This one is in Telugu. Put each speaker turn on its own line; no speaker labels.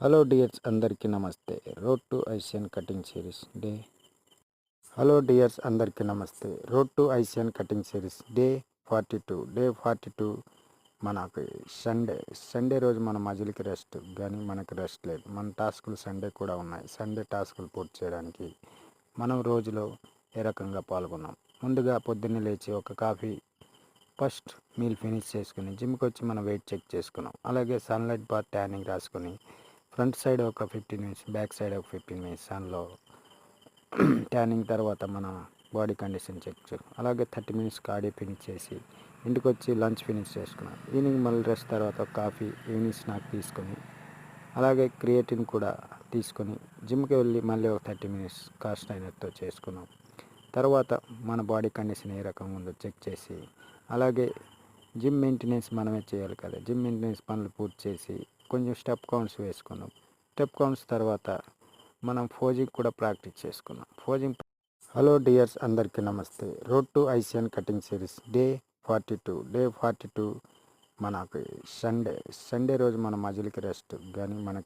హలో డియర్స్ అందరికీ నమస్తే. రోడ్ టు ఐసియన్ cutting series day. Hello dears అందరికీ నమస్తే. రోడ్ టు ఐసియన్ కటింగ్ సిరీస్ డే 42. డే 42 మనకి సండే రోజు మన మజిల్కి రెస్ట్, కానీ మనకు రెస్ట్ లేదు. మన టాస్కులు సండే కూడా ఉన్నాయి. సండే టాస్కులు పూర్తి చేయడానికి మనం రోజులో ఏ రకంగా పాల్గొన్నాం. ముందుగా పొద్దున్నే లేచి ఒక కాఫీ, ఫస్ట్ మీల్ ఫినిష్ చేసుకుని జిమ్కి వచ్చి మనం వెయిట్ చెక్ చేసుకున్నాం. అలాగే సన్లైట్ బాత్ ట్యానింగ్ రాసుకొని ఫ్రంట్ సైడ్ ఒక 15 మినిట్స్, బ్యాక్ సైడ్ ఒక 15 మినిట్స్ సన్లో ట్యానింగ్ తర్వాత మన బాడీ కండిషన్ చెక్ చేసుకున్నాం. అలాగే 30 మినిట్స్ కార్డియో ఫినిష్ చేసి ఇంటికి వచ్చి లంచ్ ఫినిష్ చేసుకున్నాం. ఈవినింగ్ మళ్ళీ రెస్ట్ తర్వాత ఒక కాఫీ, ఈవినింగ్ స్నాక్ తీసుకొని అలాగే క్రియేటిన్ కూడా తీసుకొని జిమ్కి వెళ్ళి మళ్ళీ ఒక 30 మినిట్స్ కాస్ట్ అయినట్టు చేసుకున్నాం. తర్వాత మన బాడీ కండిషన్ ఏ రకంగా ఉందో చెక్ చేసి అలాగే జిమ్ మెయింటెనెన్స్ మనమే చేయాలి కదా. జిమ్ మెయింటెనెన్స్ పనులు పూర్తి చేసి కొంచెం స్టెప్ కౌంట్స్ వేసుకున్నాం. స్టెప్ కౌంట్స్ తర్వాత మనం ఫోజింగ్ కూడా ప్రాక్టీస్ చేసుకున్నాం. హలో డియర్స్ అందరికీ నమస్తే. రోడ్ టు ఐసియన్ కటింగ్ సిరీస్ డే 42. డే 42 మనకి సండే రోజు మన మజిల్కి రెస్ట్, కానీ మనకు